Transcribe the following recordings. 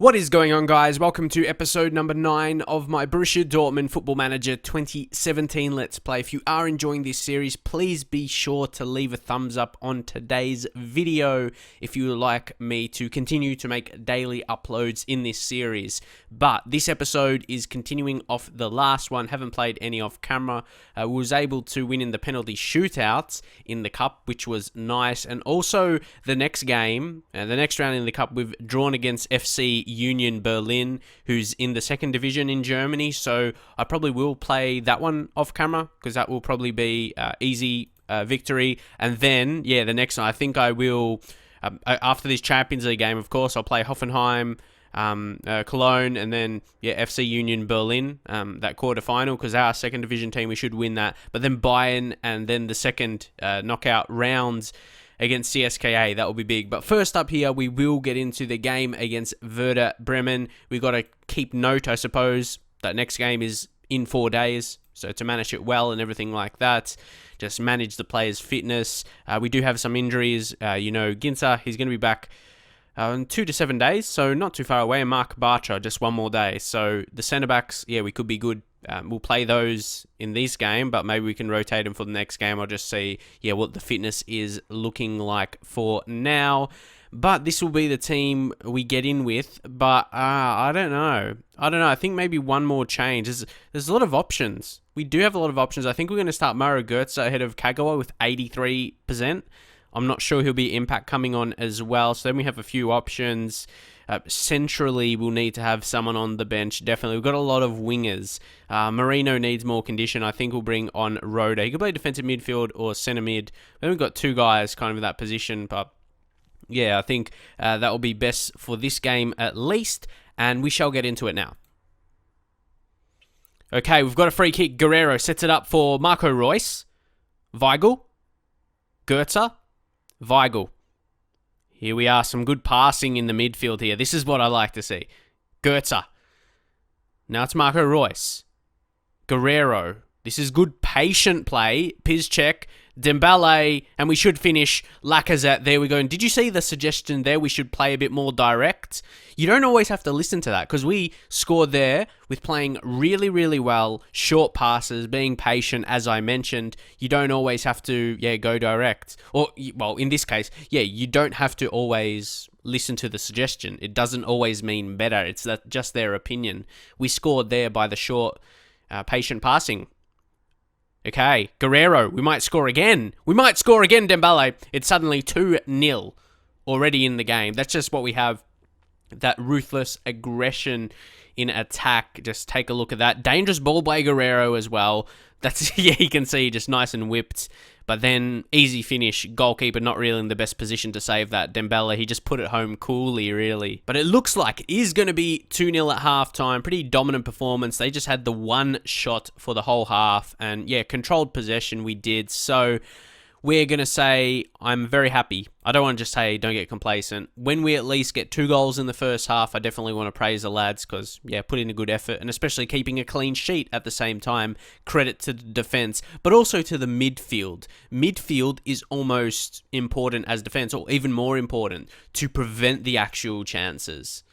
What is going on, guys? Welcome to episode number 9 of my Borussia Dortmund Football Manager 2017 Let's Play. If you are enjoying this series, please be sure to leave a thumbs up on today's video if you would like me to continue to make daily uploads in this series. But this episode is continuing off the last one. Haven't played any off camera. Was able to win in the penalty shootouts in the Cup, which was nice. And also the next game, the next round in the Cup, we've drawn against FC Union Berlin, who's in the second division in Germany, so I probably will play that one off camera because that will probably be easy victory. And then the next one I think I will after this Champions League game, of course I'll play Hoffenheim, Cologne, and then FC Union Berlin, that quarterfinal, because our second division team, we should win that. But then Bayern, and then the second knockout rounds against CSKA, that will be big. But first up here, we will get into the game against Werder Bremen. We've got to keep note, I suppose, that next game is in 4 days. So to manage it well and everything like that, just manage the players' fitness. We do have some injuries. Ginter, he's going to be back in 2 to 7 days, so not too far away. And Mark Bartra, just 1 more day. So the centre-backs, we could be good. We'll play those in this game, but maybe we can rotate them for the next game. I'll just see, what the fitness is looking like for now. But this will be the team we get in with. But I don't know. I think maybe one more change. There's a lot of options. We do have a lot of options. I think we're going to start Mauro Götze ahead of Kagawa with 83%. I'm not sure he'll be impact coming on as well. So then we have a few options. Centrally, we'll need to have someone on the bench, definitely. We've got a lot of wingers. Marino needs more condition. I think we'll bring on Roda. He could play defensive midfield or centre mid. Then we've got 2 guys kind of in that position. But I think that will be best for this game at least. And we shall get into it now. Okay, we've got a free kick. Guerrero sets it up for Marco Reus. Weigl. Götze. Weigl. Here we are, some good passing in the midfield here. This is what I like to see. Götze. Now it's Marco Reus. Guerrero. This is good patient play. Piszczek, Dembele, and we should finish Lacazette. There we go. And did you see the suggestion there? We should play a bit more direct. You don't always have to listen to that because we scored there with playing really, really well, short passes, being patient, as I mentioned. You don't always have to, go direct. Or, well, in this case, you don't have to always listen to the suggestion. It doesn't always mean better. It's just their opinion. We scored there by the short, patient passing. Okay, Guerrero, we might score again. Dembele. It's suddenly 2-0 already in the game. That's just what we have. That ruthless aggression in attack. Just take a look at that. Dangerous ball by Guerrero as well. That's, you can see just nice and whipped. But then easy finish. Goalkeeper not really in the best position to save that. Dembele, he just put it home coolly, really. But it looks like it is going to be 2-0 at halftime. Pretty dominant performance. They just had the one shot for the whole half. And controlled possession we did. So we're going to say I'm very happy. I don't want to just say don't get complacent. When we at least get 2 goals in the first half, I definitely want to praise the lads because, put in a good effort and especially keeping a clean sheet at the same time. Credit to the defense, but also to the midfield. Midfield is almost important as defense, or even more important to prevent the actual chances.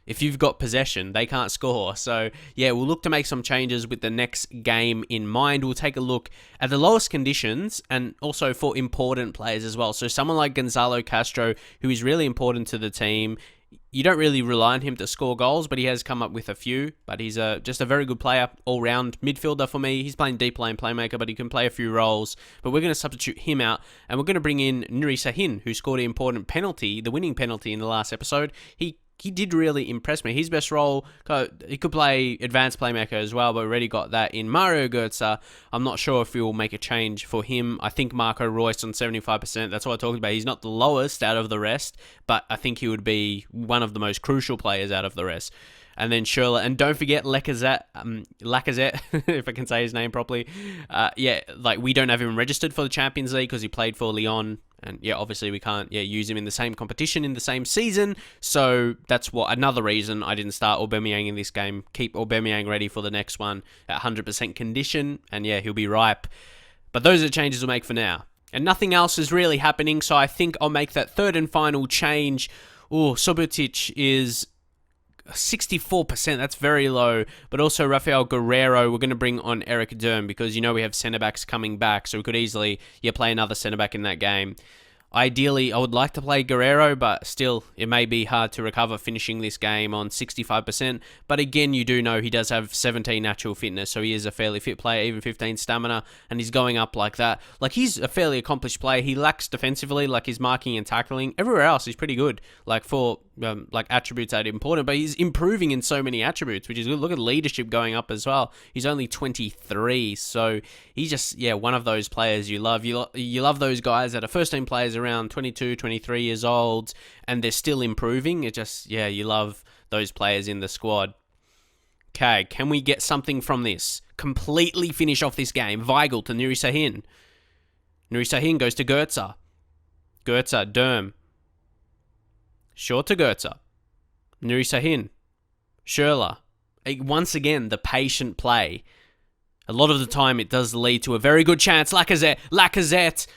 If you've got possession, they can't score. So, we'll look to make some changes with the next game in mind. We'll take a look at the lowest conditions and also for important players as well. So, someone like Gonzalo Castro, who is really important to the team. You don't really rely on him to score goals, but he has come up with a few. But he's just a very good player, all-round midfielder for me. He's playing deep lane playmaker, but he can play a few roles. But we're going to substitute him out, and we're going to bring in Nuri Sahin, who scored an important penalty, the winning penalty in the last episode. He did really impress me. His best role, he could play advanced playmaker as well, but we already got that in Mario Götze. I'm not sure if we will make a change for him. I think Marco Reus on 75%, that's what I talked about. He's not the lowest out of the rest, but I think he would be one of the most crucial players out of the rest. And then Schürrle, and don't forget Lacazette, if I can say his name properly. We don't have him registered for the Champions League because he played for Lyon. And obviously we can't use him in the same competition in the same season. So that's another reason I didn't start Aubameyang in this game. Keep Aubameyang ready for the next one at 100% condition. And he'll be ripe. But those are the changes we'll make for now. And nothing else is really happening. So I think I'll make that third and final change. Subotic is 64%, that's very low. But also Rafael Guerrero, we're going to bring on Eric Durm because we have centre-backs coming back, so we could easily play another centre-back in that game. Ideally, I would like to play Guerrero, but still, it may be hard to recover finishing this game on 65%. But again, you do know he does have 17 natural fitness, so he is a fairly fit player, even 15 stamina, and he's going up like that. Like, he's a fairly accomplished player. He lacks defensively, like his marking and tackling. Everywhere else, he's pretty good, like for attributes that are important, but he's improving in so many attributes, which is good. Look at leadership going up as well. He's only 23, so he's just, one of those players you love. You love those guys that are first-team players around 22, 23 years old, and they're still improving. It just, you love those players in the squad. Okay, can we get something from this? Completely finish off this game. Weigl to Nuri Sahin. Nuri Sahin goes to Goetze. Goetze, Durm. Short to Goetze. Nuri Sahin. Schürrle. Once again, the patient play. A lot of the time, it does lead to a very good chance. Lacazette.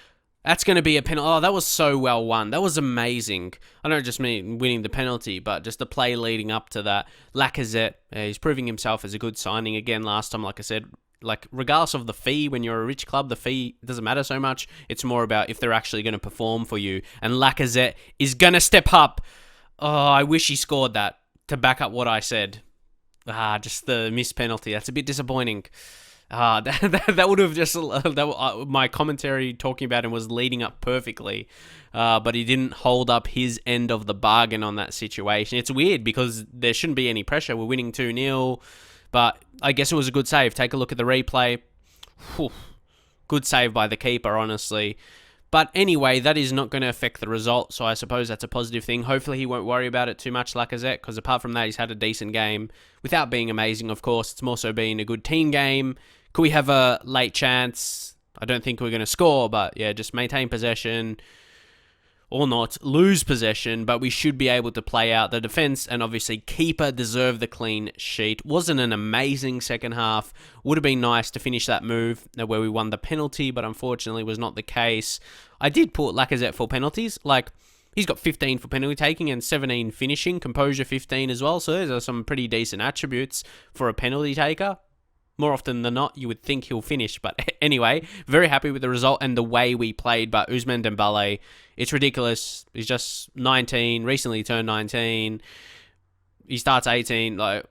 That's going to be a penalty. Oh, that was so well won. That was amazing. I don't just mean winning the penalty, but just the play leading up to that. Lacazette, he's proving himself as a good signing again last time, like I said. Like, regardless of the fee, when you're a rich club, the fee doesn't matter so much. It's more about if they're actually going to perform for you. And Lacazette is going to step up. Oh, I wish he scored that to back up what I said. Just the missed penalty. That's a bit disappointing. That would have just... my commentary talking about him was leading up perfectly. But he didn't hold up his end of the bargain on that situation. It's weird because there shouldn't be any pressure. We're winning 2-0. But I guess it was a good save. Take a look at the replay. Whew. Good save by the keeper, honestly. But anyway, that is not going to affect the result, so I suppose that's a positive thing. Hopefully he won't worry about it too much, Lacazette, because apart from that, he's had a decent game. Without being amazing, of course. It's more so being a good team game. Could we have a late chance? I don't think we're going to score, but just maintain possession. Or not, lose possession, but we should be able to play out the defense, and obviously keeper deserved the clean sheet. Wasn't an amazing second half. Would have been nice to finish that move where we won the penalty, but unfortunately was not the case. I did put Lacazette for penalties. Like, he's got 15 for penalty taking and 17 finishing, composure 15 as well, so those are some pretty decent attributes for a penalty taker. More often than not, you would think he'll finish. But anyway, very happy with the result and the way we played. But Ousmane Dembele, it's ridiculous. He's just 19, recently turned 19. He starts 18. Like,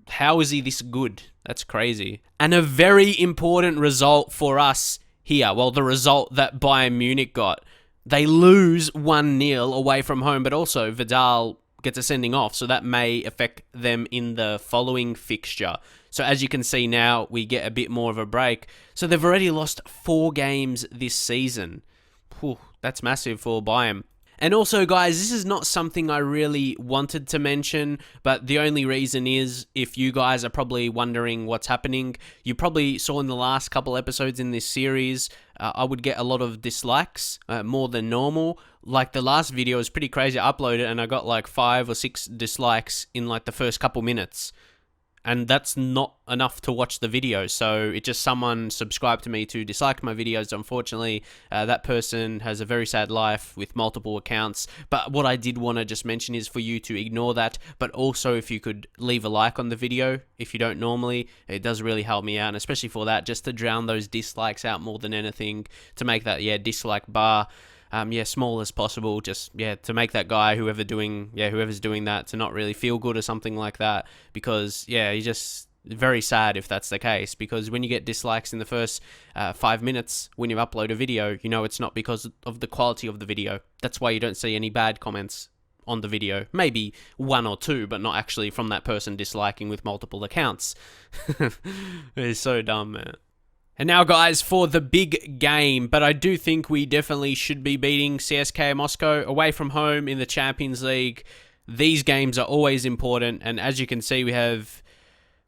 how is he this good? That's crazy. And a very important result for us here. Well, the result that Bayern Munich got. They lose 1-0 away from home, but also Vidal gets a sending off, so that may affect them in the following fixture. So as you can see now, we get a bit more of a break. So they've already lost 4 games this season. Whew, that's massive for Bayern. And also, guys, this is not something I really wanted to mention, but the only reason is, if you guys are probably wondering what's happening, you probably saw in the last couple episodes in this series, I would get a lot of dislikes, more than normal. Like, the last video was pretty crazy. I uploaded it and I got like 5 or 6 dislikes in like the first couple minutes. And that's not enough to watch the video. So it just someone subscribed to me to dislike my videos. Unfortunately, that person has a very sad life with multiple accounts. But what I did want to just mention is for you to ignore that. But also, if you could leave a like on the video, if you don't normally, it does really help me out. And especially for that, just to drown those dislikes out more than anything, to make that, dislike bar small as possible, just to make that guy whoever's doing that to not really feel good or something like that, because you're just very sad if that's the case, because when you get dislikes in the first 5 minutes when you upload a video, it's not because of the quality of the video. That's why you don't see any bad comments on the video. Maybe 1 or 2, but not actually from that person disliking with multiple accounts. It's so dumb, man. And now, guys, for the big game, but I do think we definitely should be beating CSKA Moscow away from home in the Champions League. These games are always important, and as you can see, we have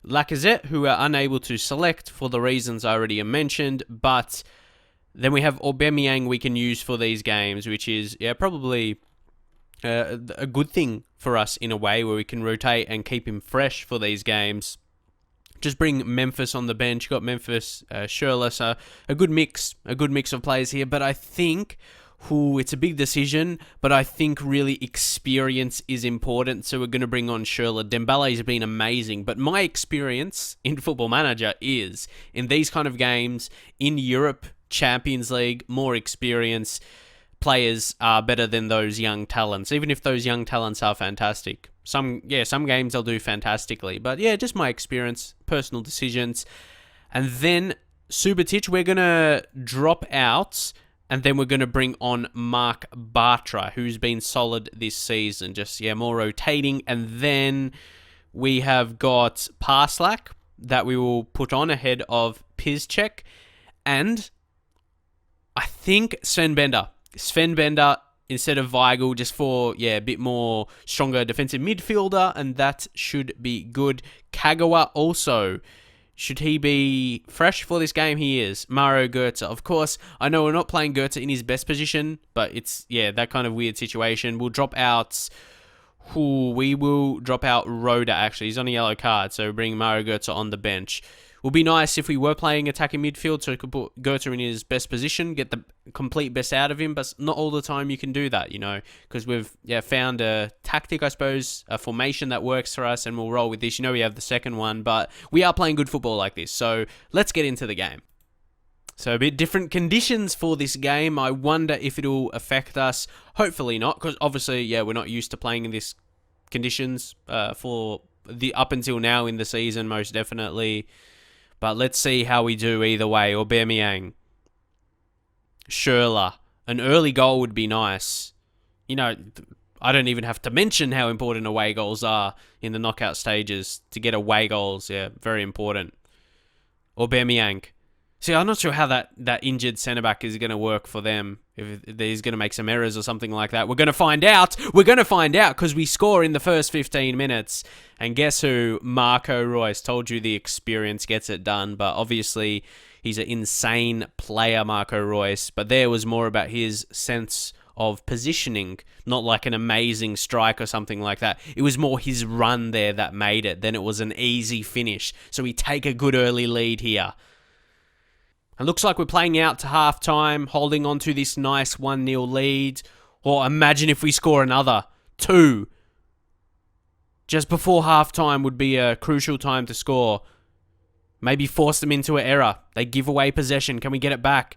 Lacazette, who are unable to select for the reasons I already mentioned, but then we have Aubameyang we can use for these games, which is probably a good thing for us in a way, where we can rotate and keep him fresh for these games. Just bring Memphis on the bench. Got Memphis, Schürrle, so a good mix of players here. But I think, Ooh, it's a big decision, but I think really experience is important, so we're going to bring on Schürrle. Dembele's been amazing, but my experience in Football Manager is, in these kind of games, in Europe, Champions League, more experience, players are better than those young talents, even if those young talents are fantastic. Some games they'll do fantastically, but yeah, just my experience, personal decisions. And then Subotic, we're going to drop out, and then we're going to bring on Marc Bartra, who's been solid this season. Just, more rotating. And then we have got Parslak that we will put on ahead of Piszczek. And I think Sven Bender. Sven Bender instead of Weigl, just for, a bit more stronger defensive midfielder. And that should be good. Kagawa also. Should he be fresh for this game? He is. Mario Götze. Of course, I know we're not playing Götze in his best position, but it's, that kind of weird situation. We'll drop out... we will drop out Roda, actually. He's on a yellow card, so bring Mario Götze on the bench. Would be nice if we were playing attacking midfield, so we could put Götze in his best position, get the complete best out of him, but not all the time you can do that, because we've found a tactic, I suppose, a formation that works for us, and we'll roll with this. We have the second one, but we are playing good football like this, so let's get into the game. So a bit different conditions for this game. I wonder if it'll affect us. Hopefully not, because obviously, we're not used to playing in this conditions for the up until now in the season, most definitely. But let's see how we do either way. Aubameyang. Schürrle. An early goal would be nice. I don't even have to mention how important away goals are in the knockout stages. To get away goals, very important. Aubameyang. See, I'm not sure how that injured centre-back is going to work for them. If he's going to make some errors or something like that. We're going to find out. We're going to find out because we score in the first 15 minutes. And guess who? Marco Reus. Told you the experience gets it done. But obviously, he's an insane player, Marco Reus. But there was more about his sense of positioning. Not like an amazing strike or something like that. It was more his run there that made it. Then it was an easy finish. So we take a good early lead here. It looks like we're playing out to half-time, holding on to this nice 1-0 lead. Or imagine if we score another 2. Just before half-time would be a crucial time to score. Maybe force them into an error. They give away possession. Can we get it back?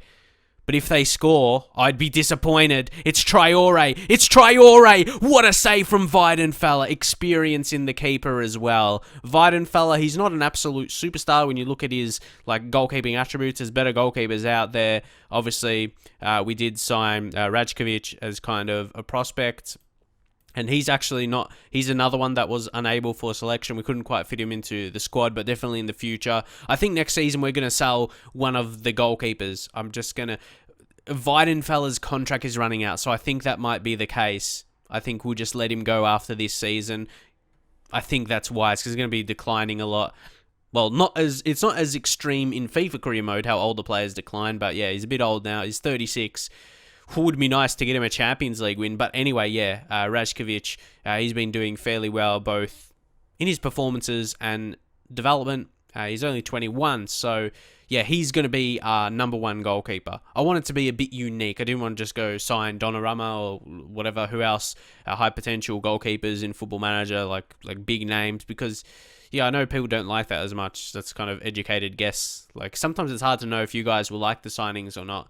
But if they score, I'd be disappointed. It's Traore. It's Traore. What a save from Weidenfeller. Experience in the keeper as well. Weidenfeller, he's not an absolute superstar when you look at his goalkeeping attributes. There's better goalkeepers out there. Obviously, we did sign Rajkovic as kind of a prospect. And he's actually not... He's another one that was unable for selection. We couldn't quite fit him into the squad, but definitely in the future. I think next season we're going to sell one of the goalkeepers. I'm just going to... Weidenfeller's contract is running out, so I think that might be the case. I think we'll just let him go after this season. I think that's wise, because he's going to be declining a lot. Well, it's not as extreme in FIFA career mode, how older players decline, but he's a bit old now. He's 36. Would be nice to get him a Champions League win. But anyway, Rajkovic, he's been doing fairly well both in his performances and development. He's only 21, so he's going to be our number one goalkeeper. I want it to be a bit unique. I didn't want to just go sign Donnarumma or whatever, who else, high potential goalkeepers in Football Manager, like big names, because... I know people don't like that as much. That's kind of educated guess. Sometimes it's hard to know if you guys will like the signings or not.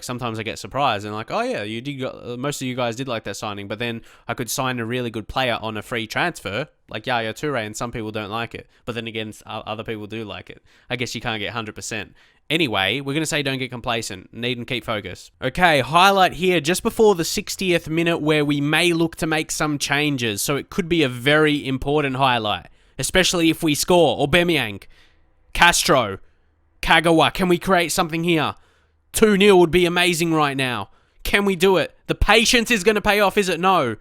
Sometimes I get surprised and oh yeah, you did. Most of you guys did like that signing, but then I could sign a really good player on a free transfer, like Yaya Toure, and some people don't like it. But then again, other people do like it. I guess you can't get 100%. Anyway, we're going to say don't get complacent. Need and keep focus. Okay, highlight here just before the 60th minute where we may look to make some changes. So it could be a very important highlight, especially if we score. Aubameyang, Castro, Kagawa. Can we create something here? 2-0 would be amazing right now. Can we do it? The patience is going to pay off, is it? No.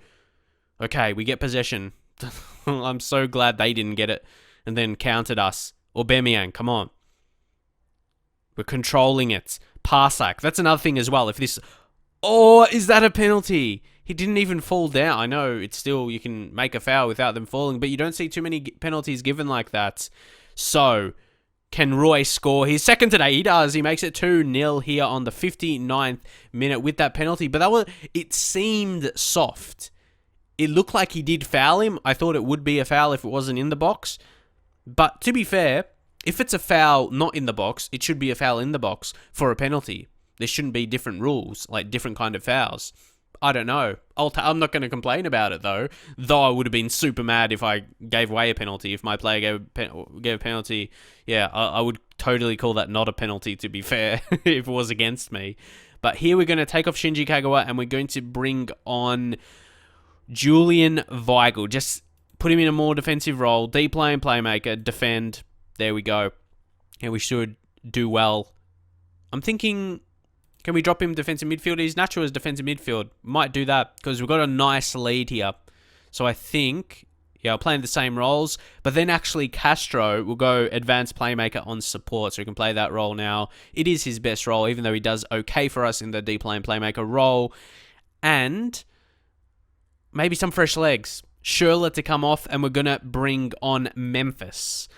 Okay, we get possession. I'm so glad they didn't get it and then countered us. Aubameyang, come on. We're controlling it. Parsak. That's another thing as well. If this... Oh, is that a penalty? He didn't even fall down. I know it's still... You can make a foul without them falling, but you don't see too many penalties given like that. So... Can Roy score his second today? He does. He makes it 2-0 here on the 59th minute with that penalty. But it seemed soft. It looked like he did foul him. I thought it would be a foul if it wasn't in the box. But to be fair, if it's a foul not in the box, it should be a foul in the box for a penalty. There shouldn't be different rules, like different kind of fouls. I don't know. I'm not going to complain about it, though I would have been super mad if I gave away a penalty. If my player gave a penalty, yeah, I would totally call that not a penalty, to be fair, if it was against me. But here we're going to take off Shinji Kagawa, and we're going to bring on Julian Weigl. Just put him in a more defensive role. Deep lane playmaker, defend. There we go. And we should do well. I'm thinking, can we drop him defensive midfield? He's natural as defensive midfield. Might do that because we've got a nice lead here. So I think, yeah, I'll play in the same roles. But then actually Castro will go advanced playmaker on support. So he can play that role now. It is his best role, even though he does okay for us in the deep lane playmaker role. And maybe some fresh legs. Schürrle to come off, and we're going to bring on Memphis.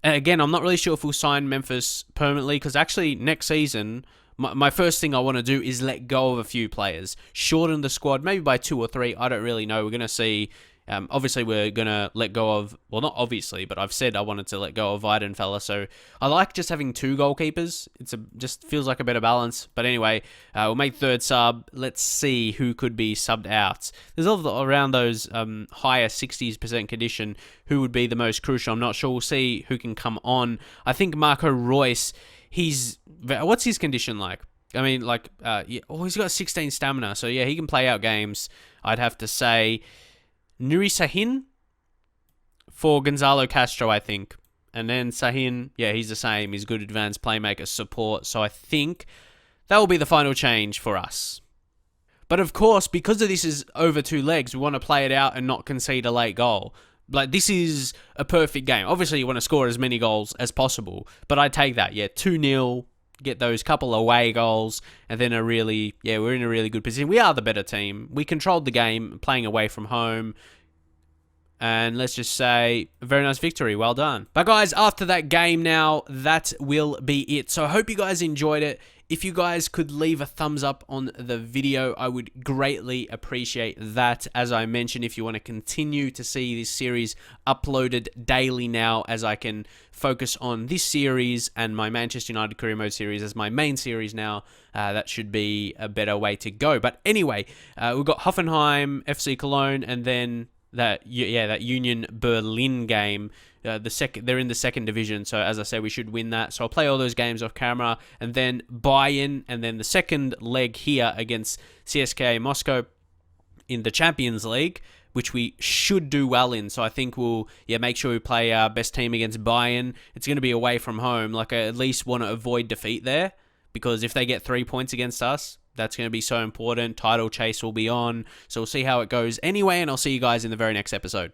And again, I'm not really sure if we'll sign Memphis permanently, because actually next season, my first thing I want to do is let go of a few players. Shorten the squad, maybe by 2 or 3. I don't really know. We're going to see. Obviously, we're going to let go of, well, not obviously, but I've said I wanted to let go of Weidenfeller. So I like just having 2 goalkeepers. Just feels like a better balance. But anyway, we'll make third sub. Let's see who could be subbed out. There's all around those higher 60% condition who would be the most crucial. I'm not sure. We'll see who can come on. I think Marco Reus, what's his condition like? I mean, like, he's got 16 stamina. So yeah, he can play out games, I'd have to say. Nuri Sahin for Gonzalo Castro, I think. And then Sahin, yeah, he's the same. He's good advanced playmaker support. So I think that will be the final change for us. But of course, because of this is over 2 legs, we want to play it out and not concede a late goal. Like, this is a perfect game. Obviously, you want to score as many goals as possible. But I take that, yeah, 2-0. Get those couple away goals, and then we're in a really good position. We are the better team. We controlled the game, playing away from home, and let's just say, a very nice victory. Well done. But guys, after that game now, that will be it. So I hope you guys enjoyed it. If you guys could leave a thumbs up on the video, I would greatly appreciate that. As I mentioned, if you want to continue to see this series uploaded daily now, as I can focus on this series and my Manchester United Career Mode series as my main series now, that should be a better way to go. But anyway, we've got Hoffenheim, FC Cologne, and then that Union Berlin game. They're in the second division, so as I said, we should win that. So I'll play all those games off camera, and then Bayern, and then the second leg here against CSKA Moscow in the Champions League, which we should do well in. So I think we'll make sure we play our best team against Bayern. It's going to be away from home. Like, I at least want to avoid defeat there, because if they get 3 points against us, that's going to be so important. Title chase will be on. So we'll see how it goes anyway, and I'll see you guys in the very next episode.